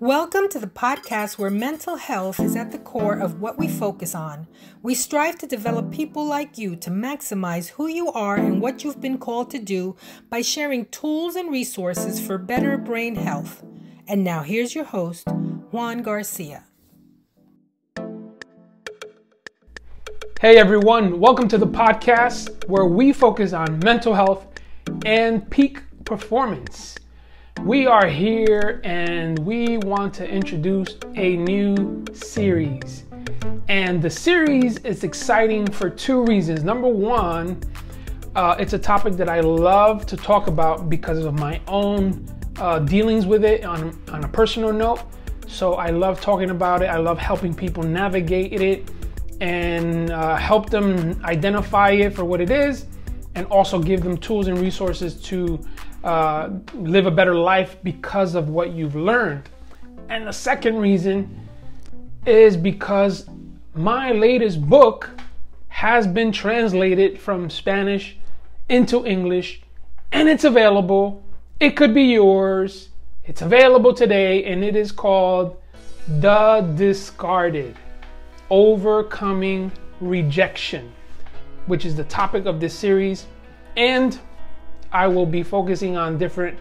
Welcome to the podcast where mental health is at the core of what we focus on. We strive to develop people like you to maximize who you are and what you've been called to do by sharing tools and resources for better brain health. And now here's your host, Juan Garcia. Hey everyone, welcome to the podcast where we focus on mental health and peak performance. We are here and we want to introduce a new series. And the series is exciting for two reasons. Number one, it's a topic that I love to talk about because of my own dealings with it on a personal note. So I love talking about it. I love helping people navigate it and help them identify it for what it is, and also give them tools and resources to live a better life because of what you've learned. And the second reason is because my latest book has been translated from Spanish into English, and it's available. It could be yours. It's available today, and it is called The Discarded: Overcoming Rejection, which is the topic of this series. And I will be focusing on different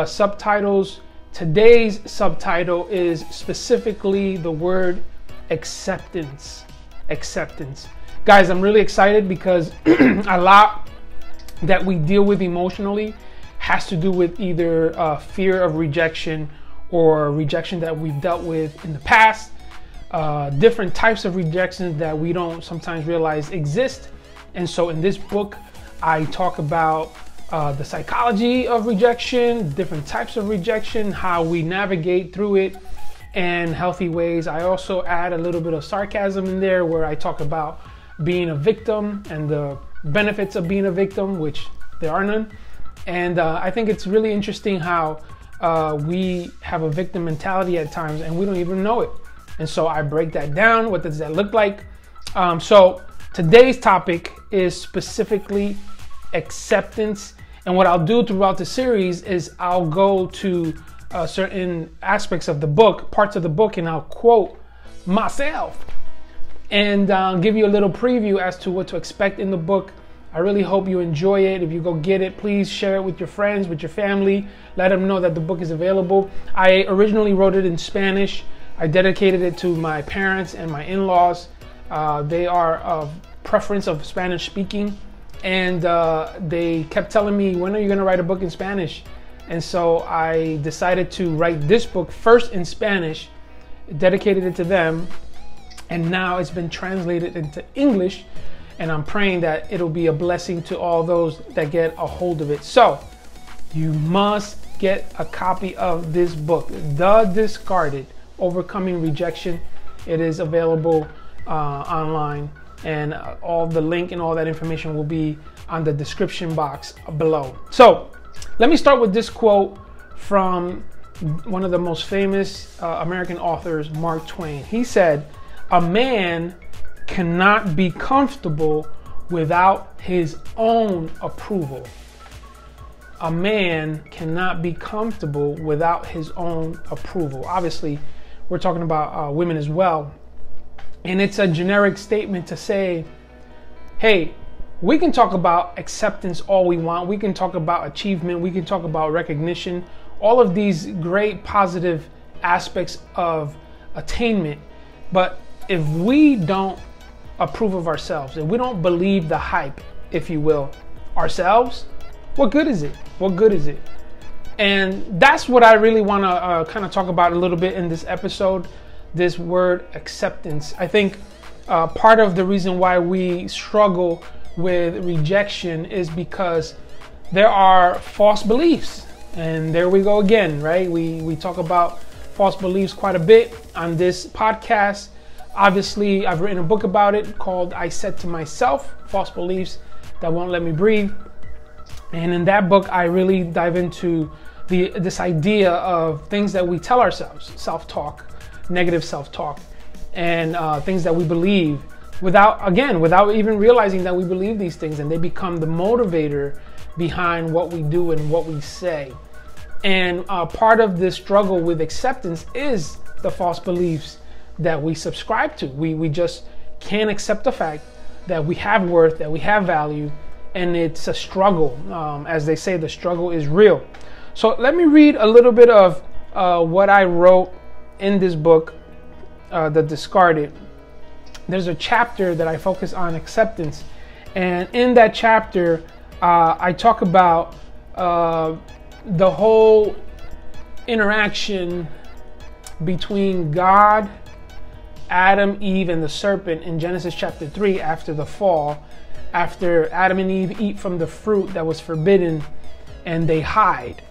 subtitles. Today's subtitle is specifically the word acceptance. Acceptance. Guys, I'm really excited because a lot that we deal with emotionally has to do with either fear of rejection or rejection that we've dealt with in the past. Different types of rejections that we don't sometimes realize exist. And so in this book, I talk about the psychology of rejection, different types of rejection, how we navigate through it in healthy ways. I also add a little bit of sarcasm in there where I talk about being a victim and the benefits of being a victim, which there are none. And I think it's really interesting how we have a victim mentality at times and we don't even know it. And so I break that down. What does that look like? So today's topic is specifically acceptance. And what I'll do throughout the series is I'll go to certain aspects of the book, parts of the book, and I'll quote myself and give you a little preview as to what to expect in the book. I really hope you enjoy it. If you go get it, please share it with your friends, with your family. Let them know that the book is available. I originally wrote it in Spanish. I dedicated it to my parents and my in-laws. They are of preference of Spanish speaking. And they kept telling me, when are you going to write a book in Spanish? And so I decided to write this book first in Spanish, dedicated it to them. And now it's been translated into English. And I'm praying that it'll be a blessing to all those that get a hold of it. So you must get a copy of this book, The Discarded: Overcoming Rejection. It is available online. And all the link and all that information will be on the description box below. So let me start with this quote from one of the most famous American authors, Mark Twain. He said, "A man cannot be comfortable without his own approval." A man cannot be comfortable without his own approval. Obviously, we're talking about women as well. And it's a generic statement to say, hey, we can talk about acceptance all we want. We can talk about achievement. We can talk about recognition. All of these great positive aspects of attainment. But if we don't approve of ourselves, if we don't believe the hype, if you will, ourselves, what good is it? What good is it? And that's what I really want to kind of talk about a little bit in this episode. This word acceptance. I think part of the reason why we struggle with rejection is because there are false beliefs. And there we go again, right? We talk about false beliefs quite a bit on this podcast. Obviously, I've written a book about it called I Said to Myself, False Beliefs That Won't Let Me Breathe. And in that book, I really dive into this idea of things that we tell ourselves, self-talk, negative self-talk, and things that we believe without even realizing that we believe these things, and they become the motivator behind what we do and what we say. And part of this struggle with acceptance is the false beliefs that we subscribe to. We just can't accept the fact that we have worth, that we have value, and it's a struggle. As they say, the struggle is real. So let me read a little bit of what I wrote in this book, The Discarded. There's a chapter that I focus on acceptance. And in that chapter, I talk about the whole interaction between God, Adam, Eve, and the serpent in Genesis chapter 3 after the fall, after Adam and Eve eat from the fruit that was forbidden and they hide.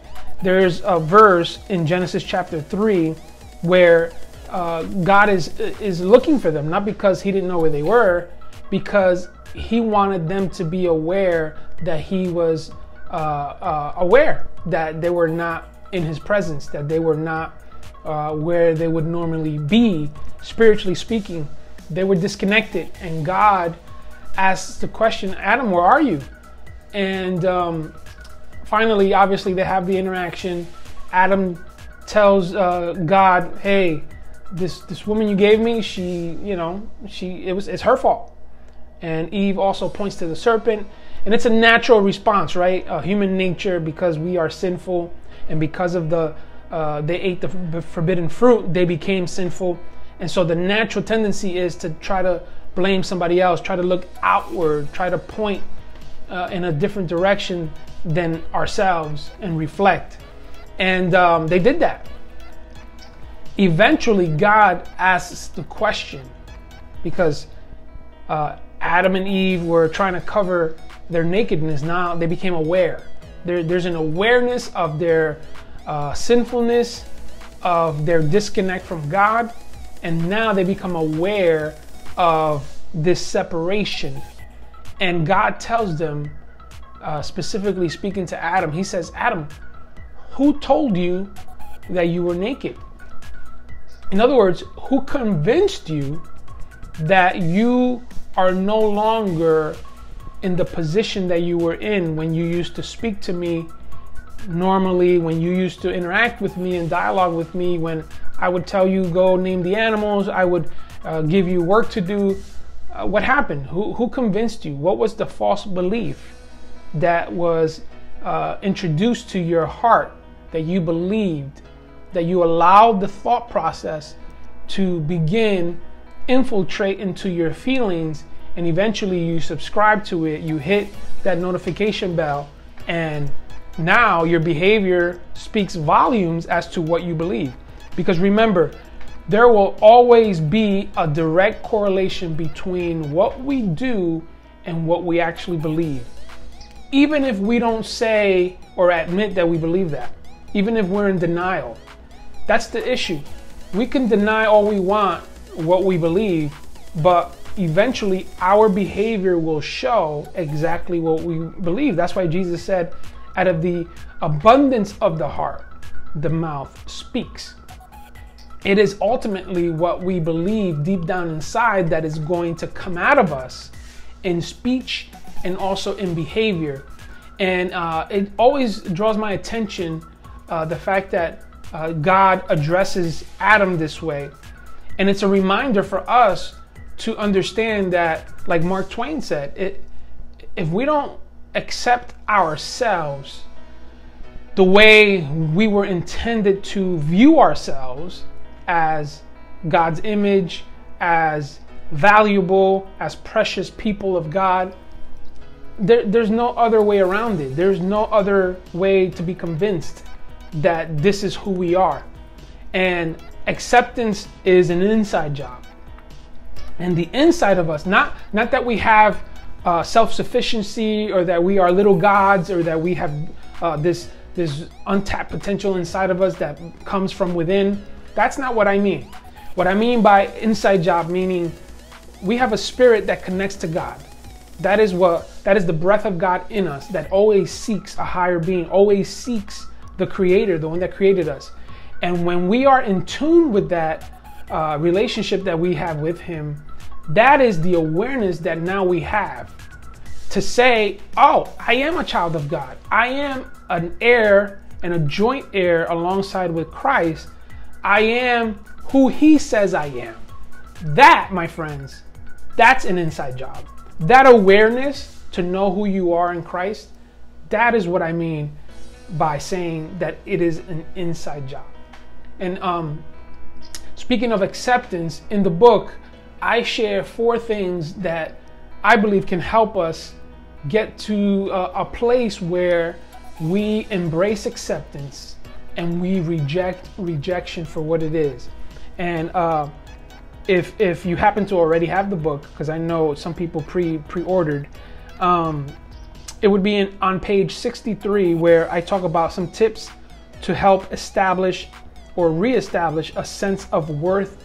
There's a verse in Genesis chapter 3 where God is looking for them, not because he didn't know where they were, because he wanted them to be aware that he was aware that they were not in his presence, that they were not where they would normally be, spiritually speaking. They were disconnected, and God asks the question, Adam, where are you? And finally, obviously, they have the interaction. Adam tells God, hey, this woman you gave me, it's her fault. And Eve also points to the serpent, and it's a natural response, right? Human nature, because we are sinful, and because of they ate the forbidden fruit, they became sinful. And so the natural tendency is to try to blame somebody else, try to look outward, try to point in a different direction than ourselves and reflect. And they did that. Eventually, God asks the question, because Adam and Eve were trying to cover their nakedness. Now they became aware. There's an awareness of their sinfulness, of their disconnect from God, and now they become aware of this separation. And God tells them, specifically speaking to Adam, he says, Adam, who told you that you were naked? In other words, who convinced you that you are no longer in the position that you were in when you used to speak to me normally, when you used to interact with me and dialogue with me, when I would tell you go name the animals, I would give you work to do. What happened? Who convinced you? What was the false belief that was introduced to your heart, that you believed, that you allowed the thought process to begin infiltrate into your feelings, and eventually you subscribe to it, you hit that notification bell, and now your behavior speaks volumes as to what you believe. Because remember, there will always be a direct correlation between what we do and what we actually believe. Even if we don't say or admit that we believe that, even if we're in denial, that's the issue. We can deny all we want what we believe, but eventually our behavior will show exactly what we believe. That's why Jesus said, out of the abundance of the heart, the mouth speaks. It is ultimately what we believe deep down inside that is going to come out of us in speech and also in behavior. And it always draws my attention, the fact that God addresses Adam this way. And it's a reminder for us to understand that, like Mark Twain said, if we don't accept ourselves the way we were intended to view ourselves, as God's image, as valuable, as precious people of God, there's no other way around it. There's no other way to be convinced that this is who we are. And acceptance is an inside job. And the inside of us, not that we have self-sufficiency, or that we are little gods, or that we have this untapped potential inside of us that comes from within. That's not what I mean. What I mean by inside job, meaning we have a spirit that connects to God. That is the breath of God in us that always seeks a higher being, always seeks the Creator, the one that created us. And when we are in tune with that relationship that we have with Him, that is the awareness that now we have to say, oh, I am a child of God. I am an heir and a joint heir alongside with Christ, I am who he says I am. That, my friends, that's an inside job. That awareness to know who you are in Christ, that is what I mean by saying that it is an inside job. And speaking of acceptance, in the book, I share 4 things that I believe can help us get to a place where we embrace acceptance and we reject rejection for what it is. And if you happen to already have the book, because I know some people pre-ordered, it would be on page 63, where I talk about some tips to help establish or reestablish a sense of worth.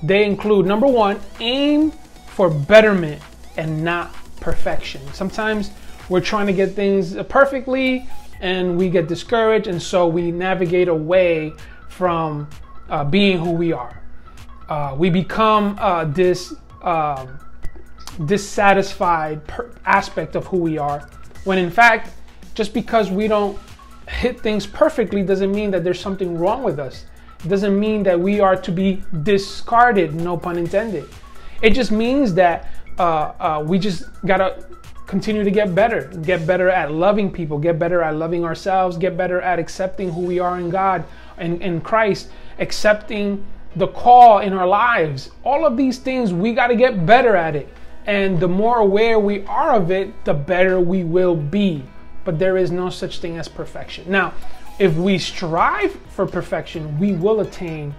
They include, number 1, aim for betterment and not perfection. Sometimes we're trying to get things perfectly and we get discouraged, and so we navigate away from being who we are. We become this dissatisfied aspect of who we are, when in fact, just because we don't hit things perfectly doesn't mean that there's something wrong with us. It doesn't mean that we are to be discarded, no pun intended. It just means that we just gotta continue to get better at loving people, get better at loving ourselves, get better at accepting who we are in God and in Christ, accepting the call in our lives. All of these things, we got to get better at it. And the more aware we are of it, the better we will be. But there is no such thing as perfection. Now, if we strive for perfection, we will attain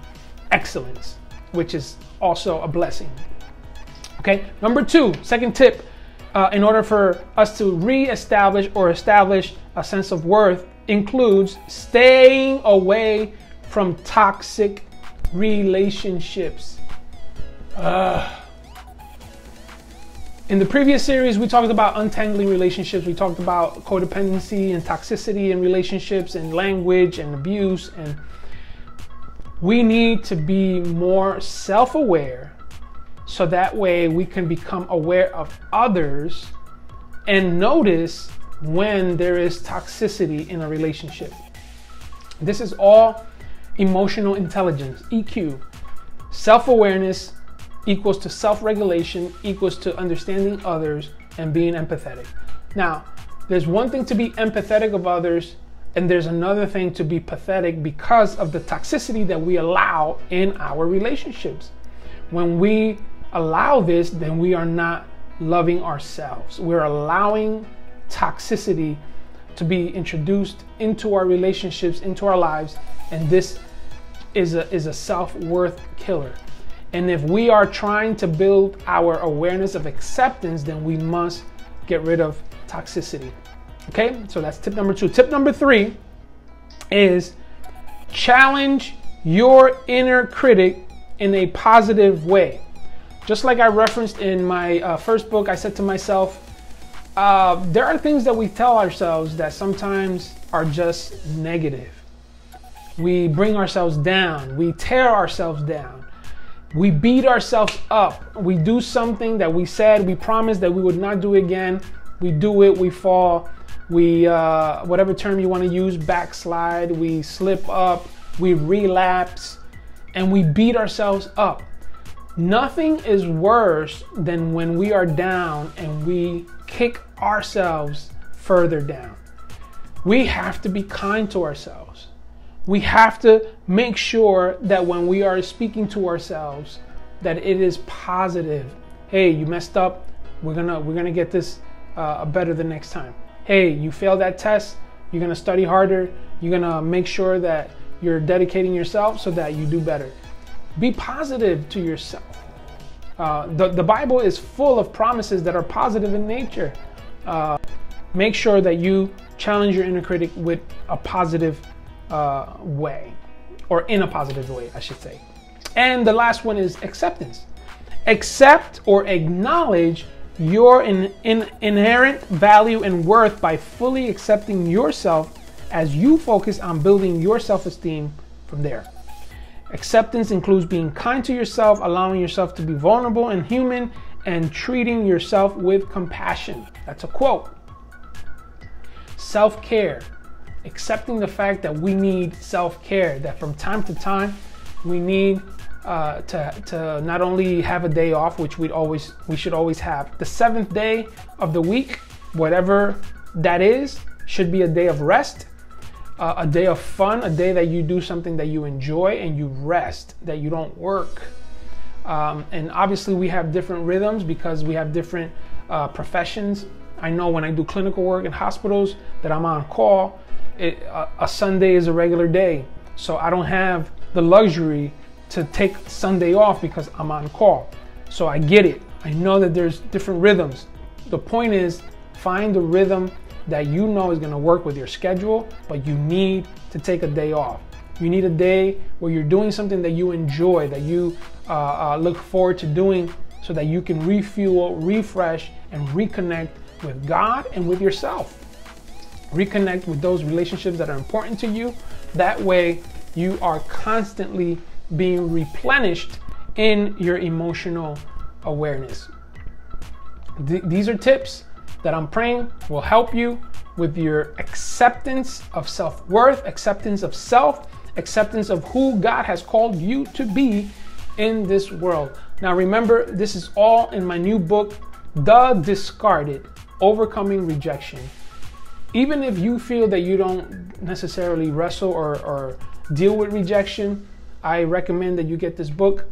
excellence, which is also a blessing. Okay, number 2, second tip, in order for us to reestablish or establish a sense of worth, includes staying away from toxic relationships. In the previous series, we talked about untangling relationships. We talked about codependency and toxicity in relationships and language and abuse. And we need to be more self-aware so that way we can become aware of others and notice when there is toxicity in a relationship. This is all emotional intelligence, EQ. Self-awareness equals to self-regulation, equals to understanding others and being empathetic. Now, there's one thing to be empathetic of others, and there's another thing to be pathetic because of the toxicity that we allow in our relationships. When we allow this, then we are not loving ourselves. We're allowing toxicity to be introduced into our relationships, into our lives, and this is a self-worth killer. And if we are trying to build our awareness of acceptance, then we must get rid of toxicity. Okay, so that's tip number 2. Tip number 3 is challenge your inner critic in a positive way. Just like I referenced in my first book, I said to myself, there are things that we tell ourselves that sometimes are just negative. We bring ourselves down. We tear ourselves down. We beat ourselves up. We do something that we said, we promised that we would not do again. We do it, we fall. We, whatever term you want to use, backslide. We slip up, we relapse, and we beat ourselves up. Nothing is worse than when we are down and we kick ourselves further down. We have to be kind to ourselves. We have to make sure that when we are speaking to ourselves, that it is positive. Hey, you messed up. We're gonna get this better the next time. Hey, you failed that test. You're gonna study harder. You're gonna make sure that you're dedicating yourself so that you do better. Be positive to yourself. The Bible is full of promises that are positive in nature. Make sure that you challenge your inner critic with a positive way, or in a positive way, I should say. And the last one is acceptance. Accept or acknowledge your inherent value and worth by fully accepting yourself as you focus on building your self-esteem from there. Acceptance includes being kind to yourself, allowing yourself to be vulnerable and human, and treating yourself with compassion. That's a quote. Self-care. accepting the fact that we need self-care, that from time to time we need to not only have a day off, which we should always have. The 7th day of the week, whatever that is, should be a day of rest, a day of fun, a day that you do something that you enjoy and you rest, that you don't work. And obviously we have different rhythms because we have different professions. I know when I do clinical work in hospitals that I'm on call, a Sunday is a regular day. So I don't have the luxury to take Sunday off because I'm on call. So I get it. I know that there's different rhythms. The point is, find the rhythm that you know is going to work with your schedule, but you need to take a day off. You need a day where you're doing something that you enjoy, that you look forward to doing, so that you can refuel, refresh, and reconnect with God and with yourself. Reconnect with those relationships that are important to you. That way you are constantly being replenished in your emotional awareness. These are tips that I'm praying will help you with your acceptance of self-worth, acceptance of self, acceptance of who God has called you to be in this world. Now remember, this is all in my new book, The Discarded: Overcoming Rejection. Even if you feel that you don't necessarily wrestle or deal with rejection, I recommend that you get this book.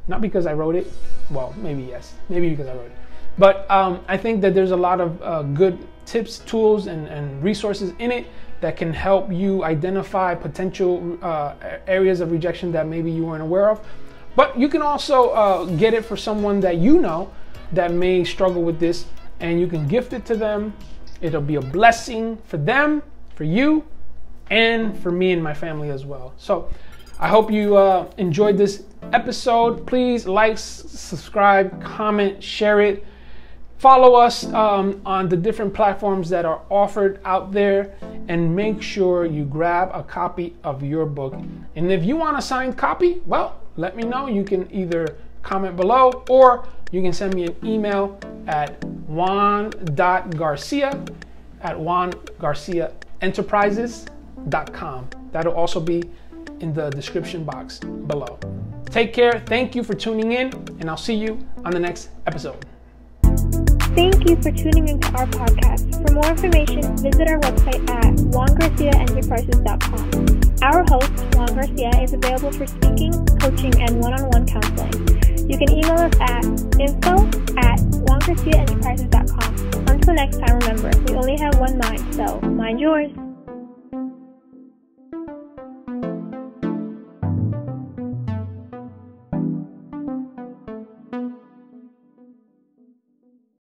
Not because I wrote it. Well, maybe yes. Maybe because I wrote it. But I think that there's a lot of good tips, tools, and resources in it that can help you identify potential areas of rejection that maybe you weren't aware of. But you can also get it for someone that you know that may struggle with this, and you can gift it to them. It'll be a blessing for them, for you, and for me and my family as well. So I hope you enjoyed this episode. Please like, subscribe, comment, share it. Follow us on the different platforms that are offered out there, and make sure you grab a copy of your book. And if you want a signed copy, well, let me know. You can either comment below, or you can send me an email at juan.garcia@juangarciaenterprises.com. That'll also be in the description box below. Take care. Thank you for tuning in, and I'll see you on the next episode. Thank you for tuning into our podcast. For more information, visit our website at juangarciaenterprises.com. Our host, Juan Garcia, is available for speaking, coaching, and one-on-one counseling. You can email us at info@juangarciaenterprises.com. Until next time, remember, we only have one mind, so mind yours.